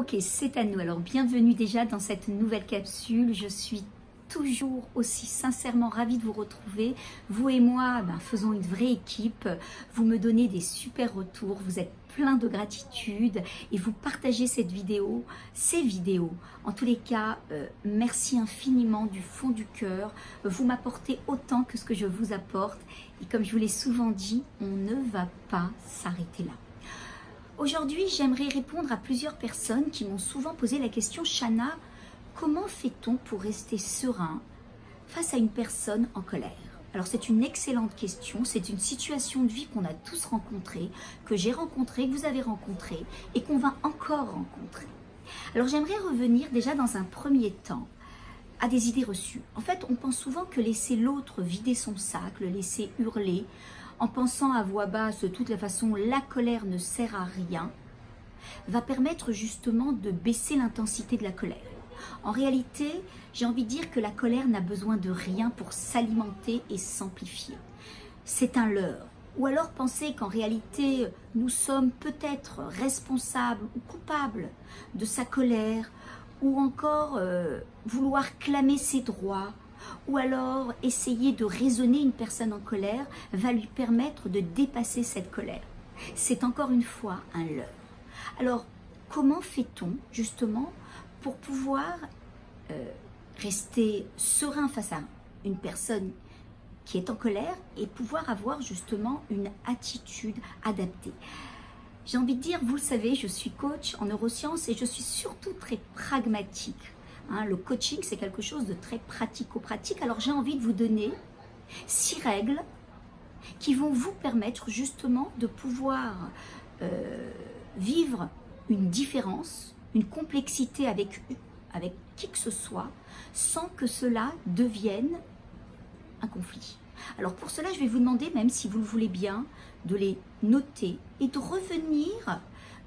Ok, c'est à nous. Alors, bienvenue déjà dans cette nouvelle capsule. Je suis toujours aussi sincèrement ravie de vous retrouver. Vous et moi, faisons une vraie équipe. Vous me donnez des super retours. Vous êtes plein de gratitude et vous partagez cette vidéo, ces vidéos. En tous les cas, merci infiniment du fond du cœur. Vous m'apportez autant que ce que je vous apporte. Et comme je vous l'ai souvent dit, on ne va pas s'arrêter là. Aujourd'hui, j'aimerais répondre à plusieurs personnes qui m'ont souvent posé la question « Chana, comment fait-on pour rester serein face à une personne en colère ?» Alors c'est une excellente question, c'est une situation de vie qu'on a tous rencontrée, que j'ai rencontrée, que vous avez rencontrée et qu'on va encore rencontrer. Alors j'aimerais revenir déjà dans un premier temps à des idées reçues. En fait, on pense souvent que laisser l'autre vider son sac, le laisser hurler, en pensant à voix basse de toute la façon, la colère ne sert à rien, va permettre justement de baisser l'intensité de la colère. En réalité, j'ai envie de dire que la colère n'a besoin de rien pour s'alimenter et s'amplifier. C'est un leurre. Ou alors penser qu'en réalité, nous sommes peut-être responsables ou coupables de sa colère, ou encore vouloir clamer ses droits, ou alors essayer de raisonner une personne en colère va lui permettre de dépasser cette colère. C'est encore une fois un leurre. Alors, comment fait-on justement pour pouvoir rester serein face à une personne qui est en colère et pouvoir avoir justement une attitude adaptée? J'ai envie de dire, vous le savez, je suis coach en neurosciences et je suis surtout très pragmatique. Le coaching, c'est quelque chose de très pratico-pratique. Alors, j'ai envie de vous donner 6 règles qui vont vous permettre justement de pouvoir vivre une différence, une complexité avec qui que ce soit, sans que cela devienne un conflit. Alors, pour cela, je vais vous demander, même si vous le voulez bien, de les noter et de revenir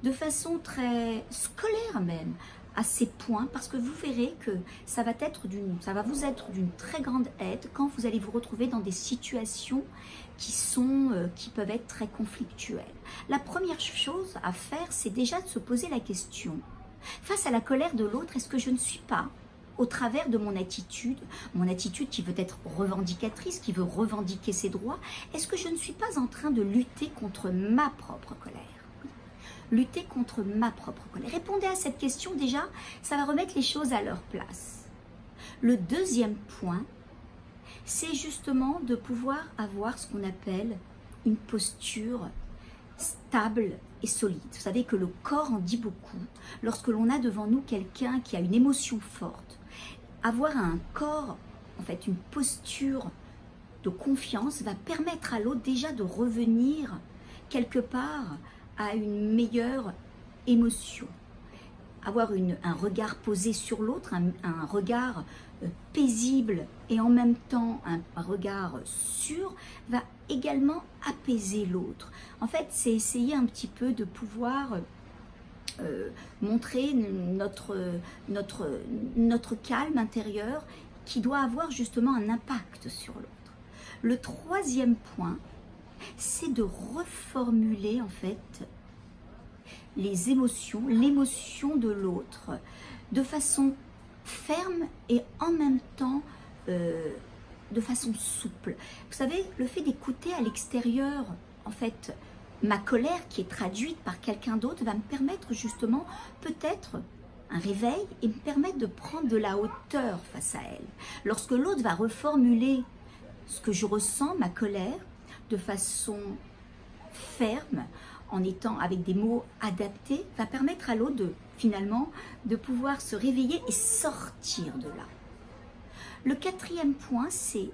de façon très scolaire même, à ces points, parce que vous verrez que ça va vous être d'une très grande aide quand vous allez vous retrouver dans des situations qui peuvent être très conflictuelles. La première chose à faire, c'est déjà de se poser la question, face à la colère de l'autre, est-ce que je ne suis pas, au travers de mon attitude qui veut être revendicatrice, qui veut revendiquer ses droits, est-ce que je ne suis pas en train de lutter contre ma propre colère ? Lutter contre ma propre colère. Répondez à cette question déjà, ça va remettre les choses à leur place. Le deuxième point, c'est justement de pouvoir avoir ce qu'on appelle une posture stable et solide. Vous savez que le corps en dit beaucoup. Lorsque l'on a devant nous quelqu'un qui a une émotion forte, avoir un corps, en fait une posture de confiance va permettre à l'autre déjà de revenir quelque part à une meilleure émotion. Avoir un regard posé sur l'autre, un regard paisible et en même temps un regard sûr va également apaiser l'autre. En fait, c'est essayer un petit peu de pouvoir montrer notre calme intérieur qui doit avoir justement un impact sur l'autre. Le troisième point, c'est de reformuler en fait les émotions, l'émotion de l'autre de façon ferme et en même temps de façon souple. Vous savez, le fait d'écouter à l'extérieur en fait ma colère qui est traduite par quelqu'un d'autre va me permettre justement peut-être un réveil et me permettre de prendre de la hauteur face à elle. Lorsque l'autre va reformuler ce que je ressens, ma colère, de façon ferme, en étant avec des mots adaptés, va permettre à l'autre finalement de pouvoir se réveiller et sortir de là. Le quatrième point, c'est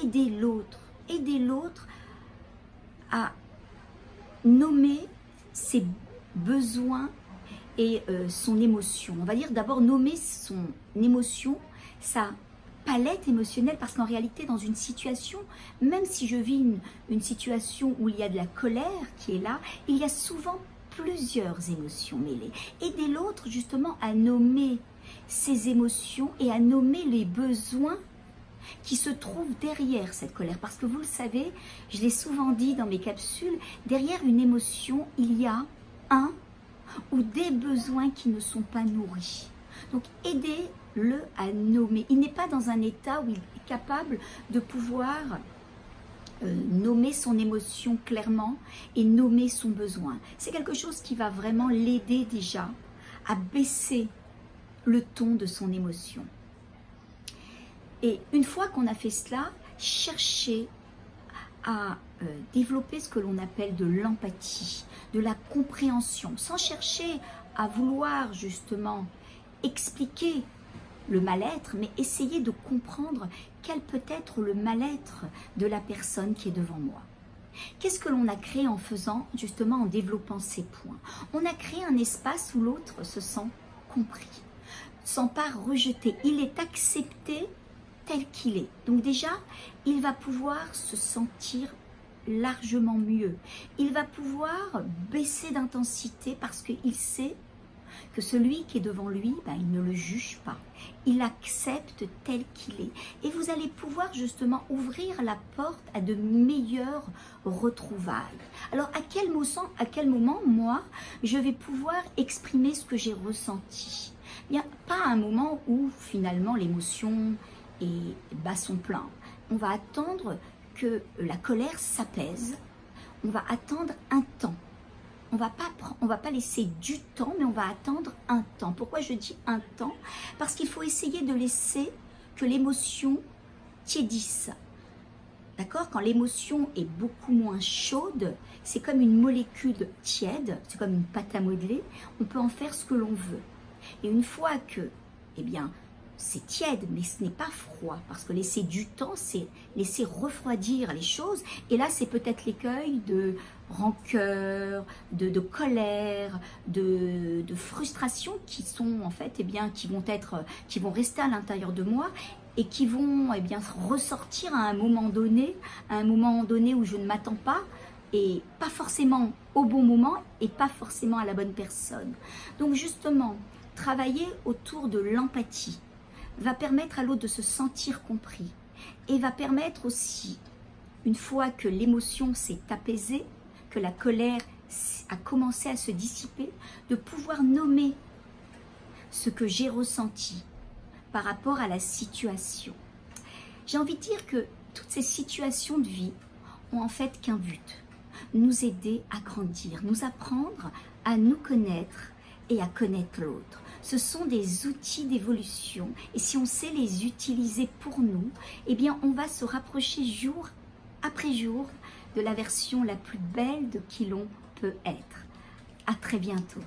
aider l'autre à nommer ses besoins et son émotion. On va dire d'abord nommer son émotion, sa palette émotionnelle, parce qu'en réalité dans une situation, même si je vis une situation où il y a de la colère qui est là, il y a souvent plusieurs émotions mêlées. Aider l'autre justement à nommer ses émotions et à nommer les besoins qui se trouvent derrière cette colère, parce que vous le savez, je l'ai souvent dit dans mes capsules, derrière une émotion il y a un ou des besoins qui ne sont pas nourris. Donc aidez-le à nommer. Il n'est pas dans un état où il est capable de pouvoir nommer son émotion clairement et nommer son besoin. C'est quelque chose qui va vraiment l'aider déjà à baisser le ton de son émotion. Et une fois qu'on a fait cela, cherchez à développer ce que l'on appelle de l'empathie, de la compréhension, sans chercher à vouloir justement expliquer le mal-être, mais essayer de comprendre quel peut être le mal-être de la personne qui est devant moi. Qu'est-ce que l'on a créé en faisant, justement en développant ces points? On a créé un espace où l'autre se sent compris, sans pas rejeté, il est accepté tel qu'il est. Donc déjà, il va pouvoir se sentir largement mieux. Il va pouvoir baisser d'intensité parce qu'il sait que celui qui est devant lui, il ne le juge pas. Il accepte tel qu'il est. Et vous allez pouvoir justement ouvrir la porte à de meilleures retrouvailles. Alors à quel moment, moi, je vais pouvoir exprimer ce que j'ai ressenti? Il n'y a pas un moment où finalement l'émotion bat son plein. On va attendre que la colère s'apaise. On va attendre un temps. On va pas laisser du temps, mais on va attendre un temps. Pourquoi je dis un temps? Parce qu'il faut essayer de laisser que l'émotion tiédisse. D'accord? Quand l'émotion est beaucoup moins chaude, c'est comme une molécule tiède, c'est comme une pâte à modeler, on peut en faire ce que l'on veut. Et une fois que, c'est tiède, mais ce n'est pas froid, parce que laisser du temps, c'est laisser refroidir les choses. Et là, c'est peut-être l'écueil de rancœur, de colère, de frustration qui sont en fait, qui vont rester à l'intérieur de moi et qui vont ressortir à un moment donné où je ne m'attends pas, et pas forcément au bon moment et pas forcément à la bonne personne. Donc justement, travailler autour de l'empathie va permettre à l'autre de se sentir compris et va permettre aussi, une fois que l'émotion s'est apaisée, que la colère a commencé à se dissiper, de pouvoir nommer ce que j'ai ressenti par rapport à la situation. J'ai envie de dire que toutes ces situations de vie ont en fait qu'un but, nous aider à grandir, nous apprendre à nous connaître et à connaître l'autre. Ce sont des outils d'évolution et si on sait les utiliser pour nous, on va se rapprocher jour après jour de la version la plus belle de qui l'on peut être. À très bientôt.